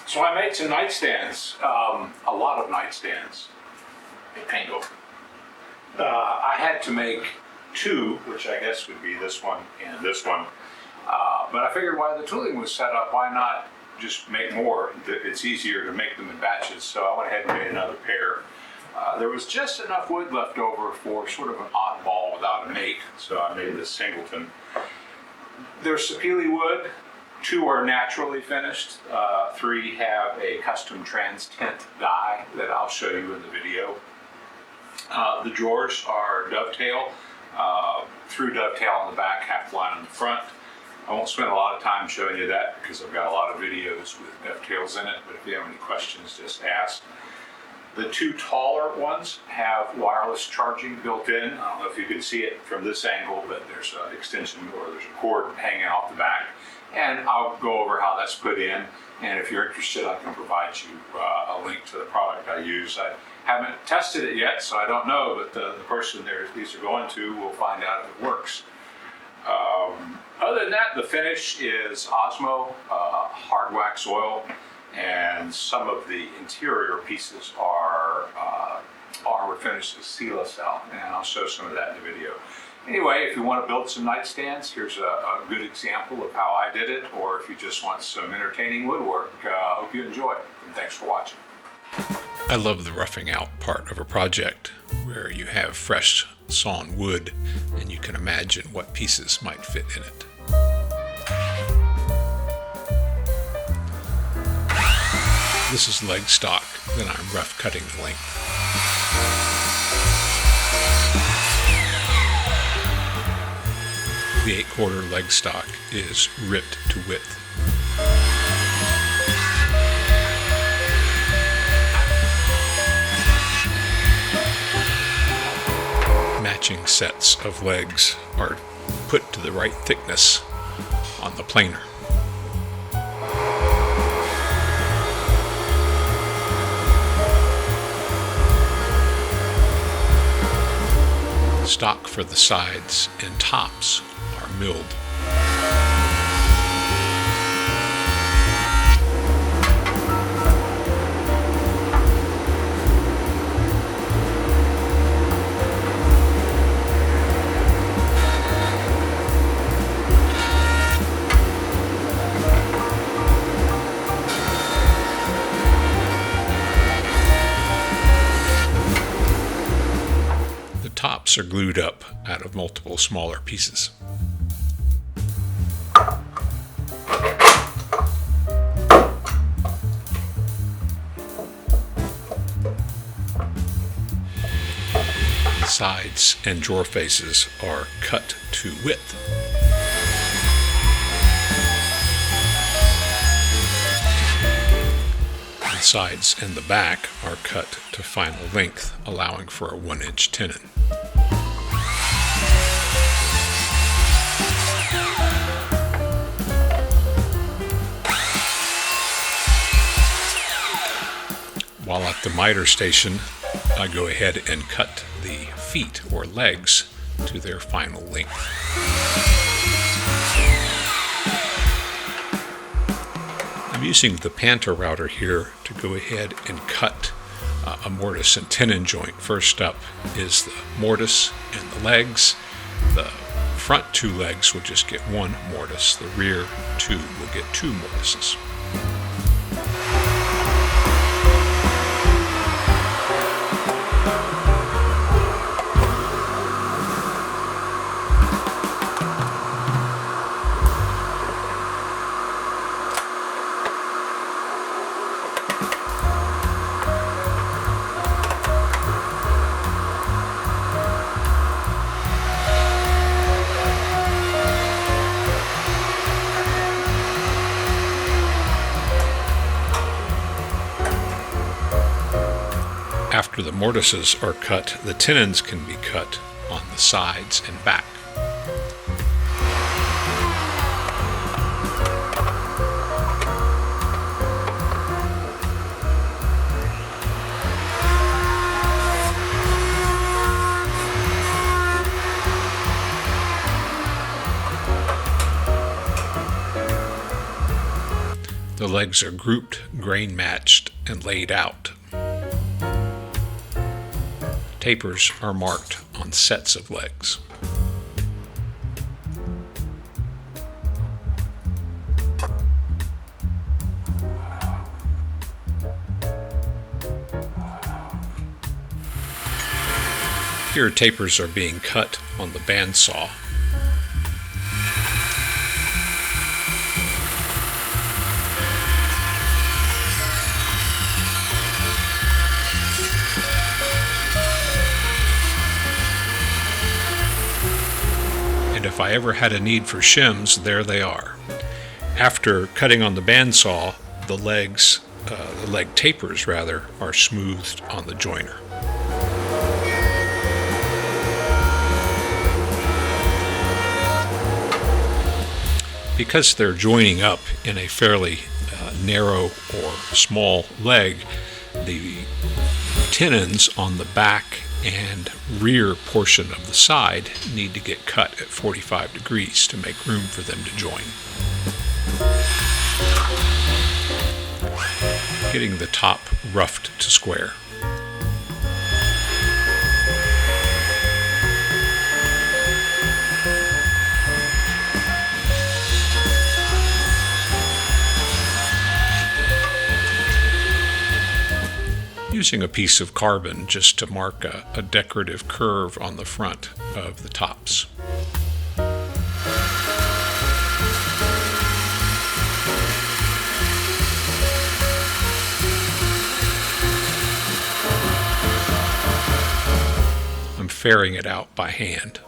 So I made some nightstands, a lot of nightstands. Paint over. I had to make two, which I guess would be this one and this one. But I figured while the tooling was set up, why not just make more? It's easier to make them in batches, so I went ahead and made another pair. There was just enough wood left over for sort of an oddball without a mate, so I made this singleton. They're Sapele wood. 2 are naturally finished. 3 have a custom trans tint dye that I'll show you in the video. The drawers are dovetail, through dovetail on the back, half line on the front. I won't spend a lot of time showing you that because I've got a lot of videos with dovetails in it, but if you have any questions, just ask. The 2 taller ones have wireless charging built in. I don't know if you can see it from this angle, but there's an extension or there's a cord hanging off the back. And I'll go over how that's put in. And if you're interested, I can provide you a link to the product I use. I haven't tested it yet, so I don't know, but the person these are going to will find out if it works. Other than that, the finish is Osmo, hard wax oil, and some of the interior pieces are finished with Silacell, and I'll show some of that in the video. Anyway, if you want to build some nightstands, here's a good example of how I did it, or if you just want some entertaining woodwork, I hope you enjoy it, and thanks for watching. I love the roughing out part of a project where you have fresh sawn wood and you can imagine what pieces might fit in it. This is leg stock that I'm rough cutting the length. The 8/4 leg stock is ripped to width. Matching sets of legs are put to the right thickness on the planer. Stock for the sides and tops are milled. Tops are glued up out of multiple smaller pieces. The sides and drawer faces are cut to width. The sides and the back are cut to final length, allowing for a 1-inch tenon. While at the miter station, I go ahead and cut the feet or legs to their final length. I'm using the Panta router here to go ahead and cut a mortise and tenon joint. First up is the mortise and the legs. The front 2 legs will just get 1 mortise. The rear 2 will get 2 mortises. After the mortises are cut, the tenons can be cut on the sides and back. The legs are grouped, grain matched, and laid out. Tapers are marked on sets of legs. Here, tapers are being cut on the bandsaw. And if I ever had a need for shims, there they are. After cutting on the bandsaw, the leg tapers rather, are smoothed on the joiner. Because they're joining up in a fairly narrow or small leg, the tenons on the back and rear portion of the side need to get cut at 45 degrees to make room for them to join. Getting the top roughed to square. Using a piece of carbon just to mark a decorative curve on the front of the tops. I'm ferring it out by hand.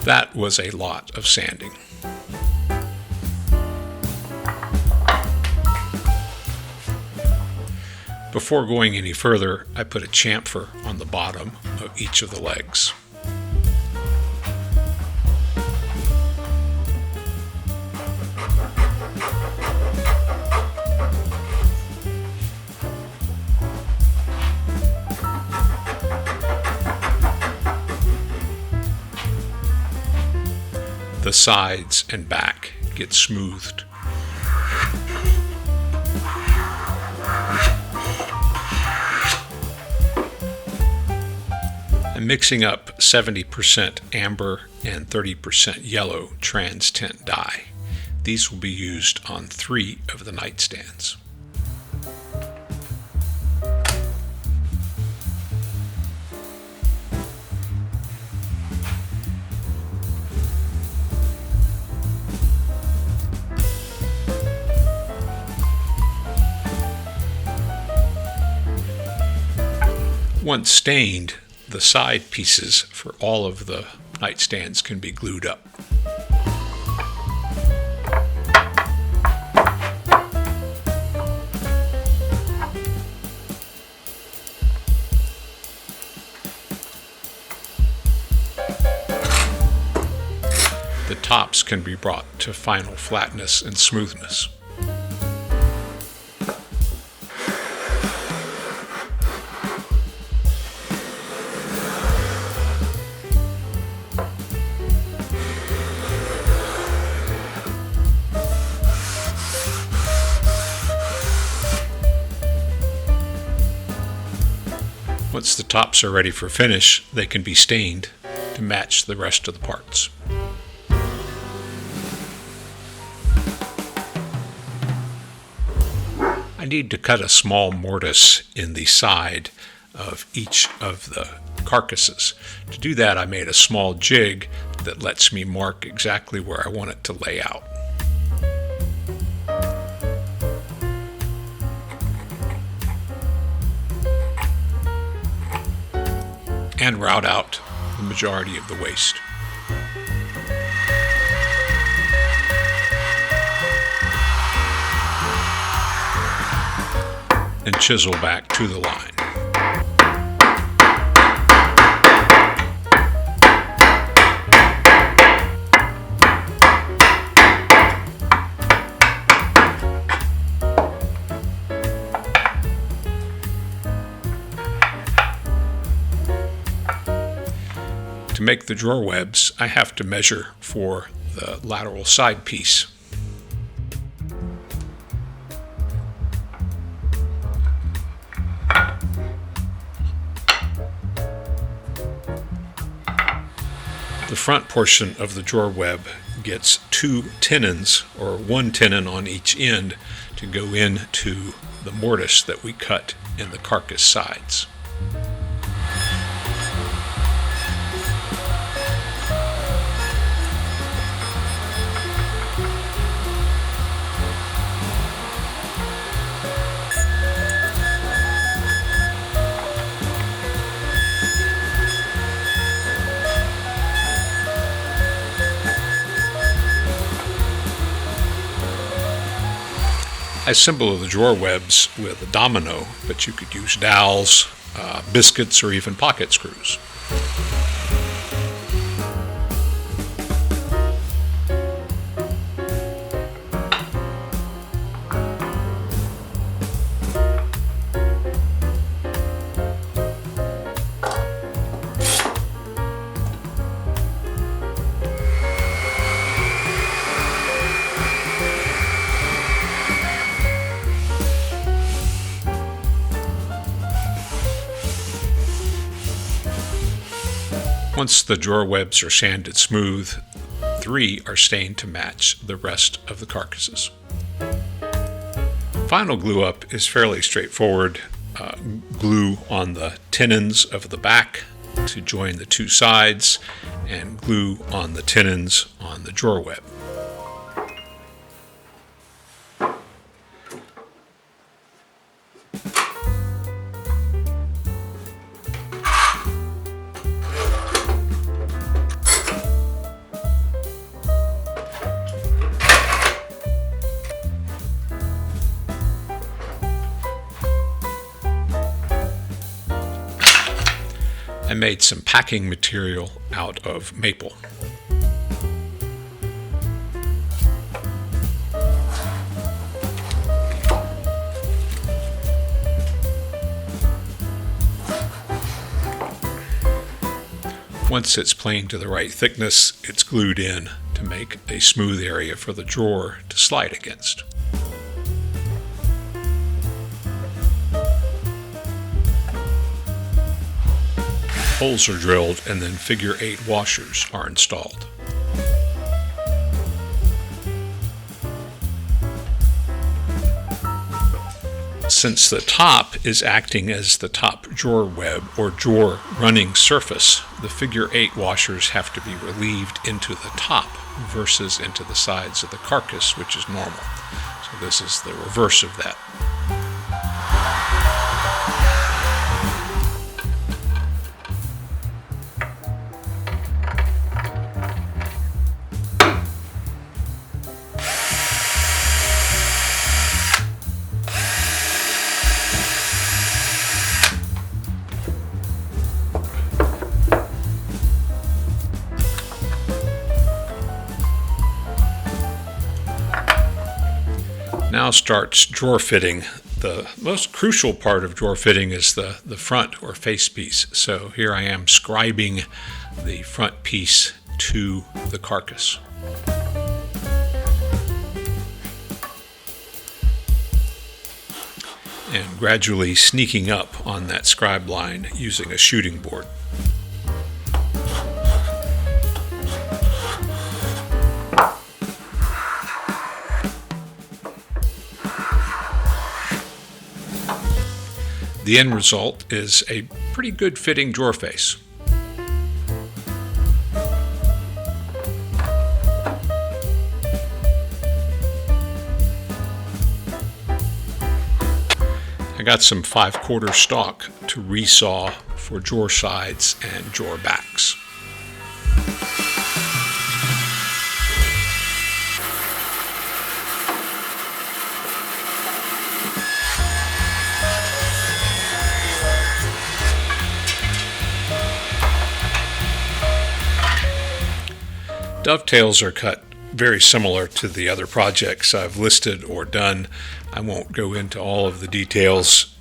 That was a lot of sanding. Before going any further, I put a chamfer on the bottom of each of the legs. The sides and back get smoothed. I'm mixing up 70% amber and 30% yellow trans tint dye. These will be used on 3 of the nightstands. Once stained, the side pieces for all of the nightstands can be glued up. The tops can be brought to final flatness and smoothness. Once the tops are ready for finish, they can be stained to match the rest of the parts. I need to cut a small mortise in the side of each of the carcasses. To do that, I made a small jig that lets me mark exactly where I want it to lay out. And route out the majority of the waste. And chisel back to the line. To make the drawer webs, I have to measure for the lateral side piece. The front portion of the drawer web gets 2 tenons, or 1 tenon on each end, to go into the mortise that we cut in the carcass sides. I assemble the drawer webs with a domino, but you could use dowels, biscuits, or even pocket screws. Once the drawer webs are sanded smooth, 3 are stained to match the rest of the carcasses. Final glue up is fairly straightforward. Glue on the tenons of the back to join the 2 sides, and glue on the tenons on the drawer web. I made some packing material out of maple. Once it's planed to the right thickness, it's glued in to make a smooth area for the drawer to slide against. Holes are drilled and then figure 8 washers are installed. Since the top is acting as the top drawer web or drawer running surface, the figure 8 washers have to be relieved into the top versus into the sides of the carcass, which is normal. So this is the reverse of that. Now starts drawer fitting. The most crucial part of drawer fitting is the front or face piece. So here I am scribing the front piece to the carcass. And gradually sneaking up on that scribe line using a shooting board. The end result is a pretty good fitting drawer face. I got some 5/4 stock to resaw for drawer sides and drawer backs. Dovetails are cut very similar to the other projects I've listed or done. I won't go into all of the details.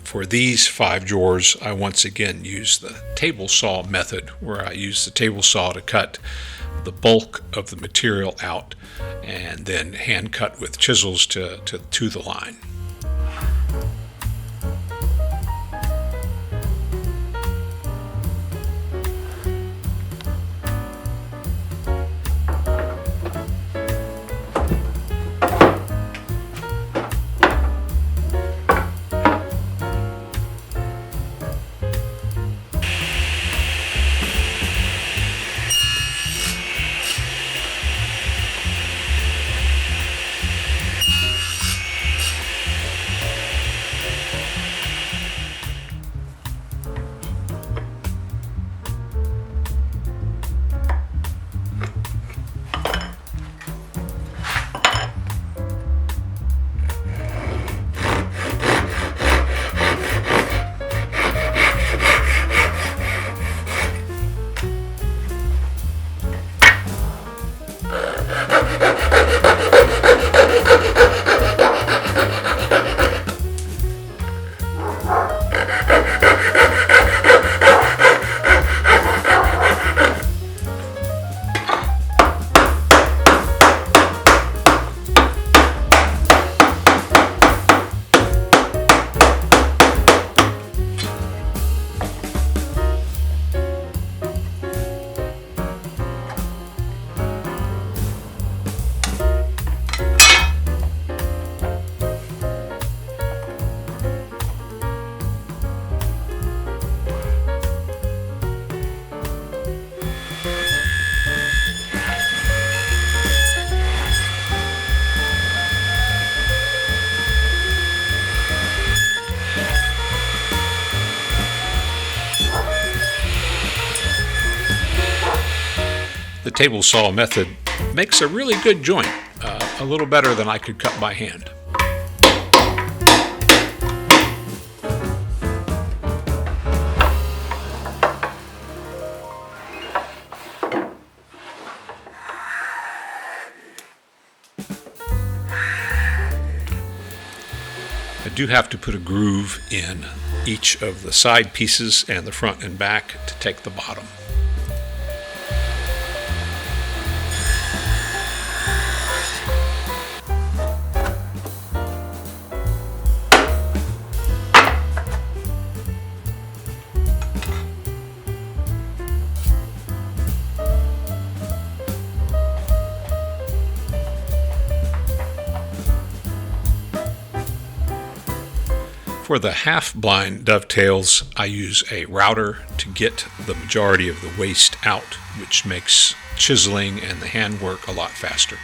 For these 5 drawers, I once again use the table saw method, where I use the table saw to cut the bulk of the material out and then hand cut with chisels to the line. The table saw method makes a really good joint, a little better than I could cut by hand. I do have to put a groove in each of the side pieces and the front and back to take the bottom. For the half-blind dovetails, I use a router to get the majority of the waste out, which makes chiseling and the handwork a lot faster.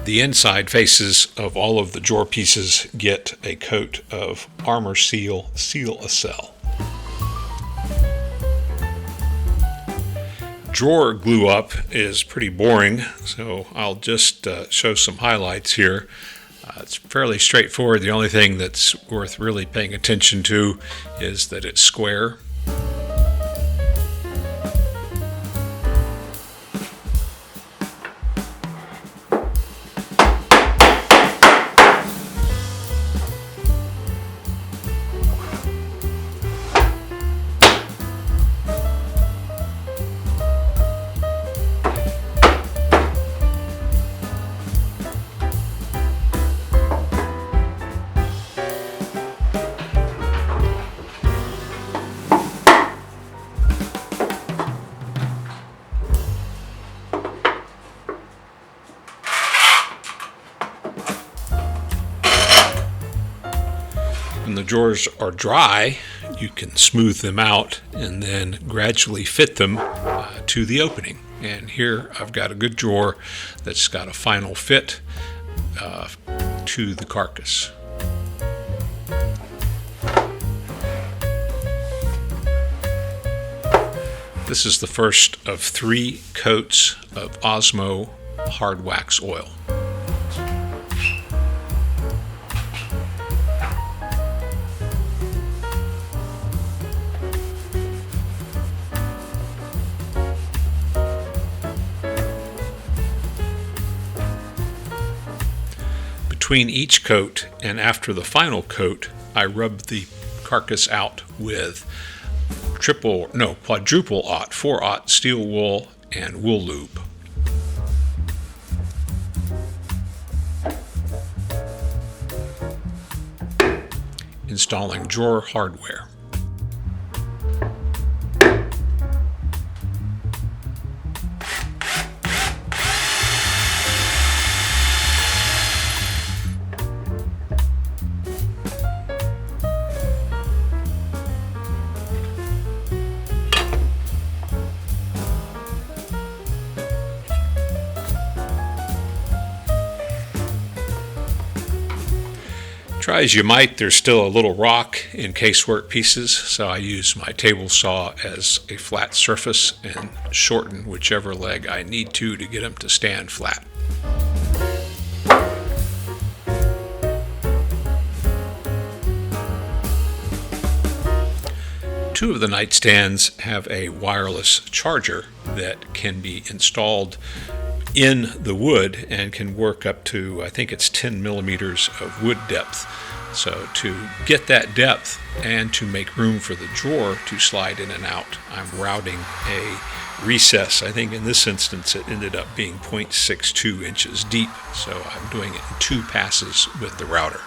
The inside faces of all of the drawer pieces get a coat of Armor Seal Seal-A-Cell. Drawer glue up is pretty boring, so I'll just show some highlights here. It's fairly straightforward. The only thing that's worth really paying attention to is that it's square. drawers are dry, you can smooth them out and then gradually fit them to the opening. And here I've got a good drawer that's got a final fit to the carcass. This is the first of 3 coats of Osmo hard wax oil. Between each coat and after the final coat, I rub the carcass out with quadruple 4/0 steel wool and wool lube. Installing drawer hardware. Try as you might, there's still a little rock in casework pieces, so I use my table saw as a flat surface and shorten whichever leg I need to get them to stand flat. Two of the nightstands have a wireless charger that can be installed in the wood and can work up to, I think it's 10 millimeters of wood depth. So to get that depth and to make room for the drawer to slide in and out, I'm routing a recess. I think in this instance it ended up being 0.62 inches deep, so I'm doing it in 2 passes with the router.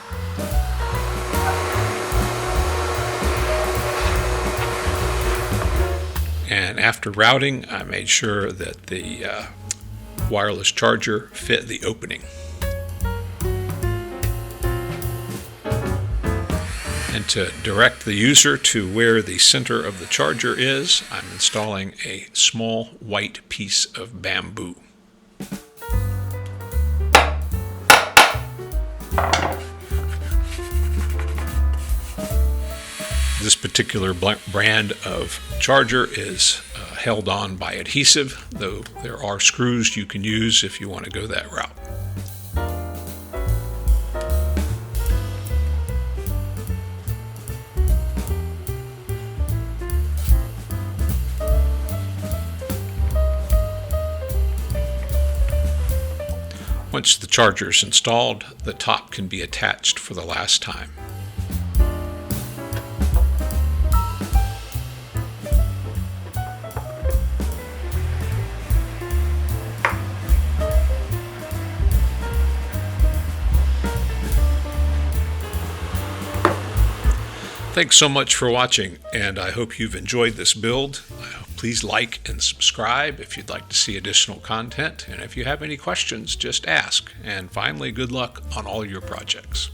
And after routing, I made sure that the wireless charger fit the opening. And to direct the user to where the center of the charger is, I'm installing a small white piece of bamboo. This particular brand of charger is held on by adhesive, though there are screws you can use if you want to go that route. Once the charger is installed, the top can be attached for the last time. Thanks so much for watching, and I hope you've enjoyed this build. Please like and subscribe if you'd like to see additional content, and if you have any questions, just ask. And finally, good luck on all your projects.